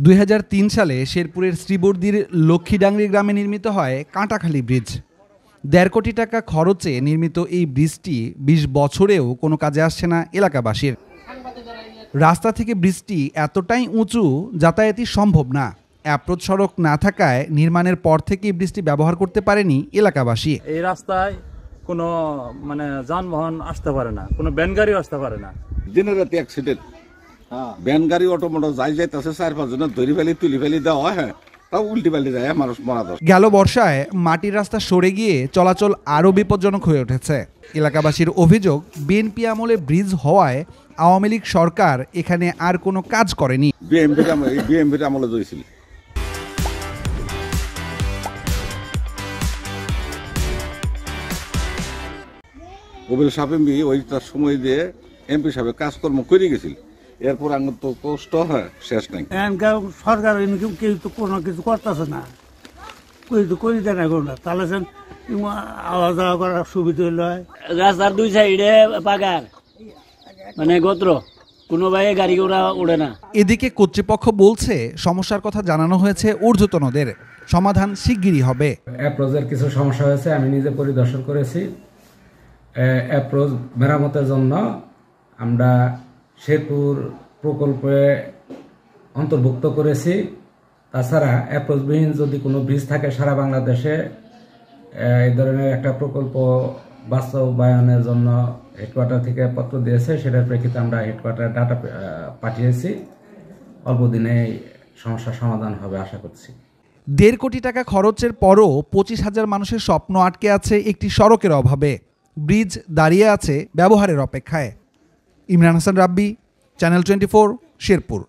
2003 সালে শেরপুরের শ্রীবর্দীর লক্ষ্মীডাংরি গ্রামে নির্মিত হয় কাঁটাখালী ব্রিজ। 1.5 কোটি টাকা খরচে নির্মিত এই ব্রিজটি 20 বছরেও কোনো কাজে আসছে না এলাকাবাসীর। রাস্তা থেকে ব্রিজটি এতটাই উঁচু যাতায়াতই সম্ভব না। অ্যাপ্রোচ সড়ক না থাকায় নির্মাণের পর থেকেই ব্রিজটি ব্যবহার করতে পারেনি এলাকাবাসী। এই রাস্তায় কোনো যানবাহন আসতে পারে না, কোনো ভ্যান গাড়িও আসতে পারে না। দিনের রাতে অ্যাক্সিডেন্ট, ভ্যান গাড়ি অটোমোটো যাইতেছে 4-5 জনের ধরি ফেলি তুলি ফেলি দেওয়া হয়, তাও উল্টি পাল্টি যায়, মানুষ মারা যায়। গেল বর্ষায় মাটির রাস্তা সরে গিয়ে চলাচল আরও বিপজ্জনক হয়ে উঠেছে। এলাকাবাসীর অভিযোগ, বিএনপি আমলে ব্রিজ হওয়ায় আওয়ামী লীগ সরকার এখানে আর কোনো কাজ করেনি। বিএনপির আমলে হয়েছিল। কবির সাহেব ওইটার সময় দিয়ে এমপি সাহেব কাজকর্ম করে গেছিল, এরপর আমার তো কষ্ট হয় শেষ নাই। সরকার কেউ তো কোনো কিছু করতেছে না, করে দেয় না কোনো, তাহলে আওয়া যাওয়া করার সুবিধা হইল। রাস্তার 2 সাইডে পাকার, মানে গোত্র, কোনো ভাই গাড়ি ঘোড়া ওড়ে না। এদিকে কর্তৃপক্ষ বলছে সমস্যার কথা জানানো হয়েছে ঊর্ধ্বতনদের, সমাধান শিগগিরই হবে। অ্যাপ্রোচের কিছু সমস্যা হয়েছে, আমি নিজে পরিদর্শন করেছি। অ্যাপ্রোচ মেরামতের জন্য আমরা শেরপুর প্রকল্পে অন্তর্ভুক্ত করেছি। তাছাড়া অ্যাপ্রোচবিহীন যদি কোনো ব্রিজ থাকে সারা বাংলাদেশে, এই ধরনের একটা প্রকল্প বাস্তবায়নের জন্য হেডকোয়ার্টার থেকে পত্র দিয়েছে, সেটার প্রেক্ষিতে আমরা হেডকোয়ার্টারে ডাটা পাঠিয়েছি। অল্প দিনে সমস্যার সমাধান হবে আশা করছি। 1.5 কোটি টাকা খরচের পরও 25,000 মানুষের স্বপ্ন আটকে আছে একটি সড়কের অভাবে। ব্রিজ দাঁড়িয়ে আছে ব্যবহারের অপেক্ষায়। ইমরান হাসান রাব্বি, চ্যানেল 24, শেরপুর।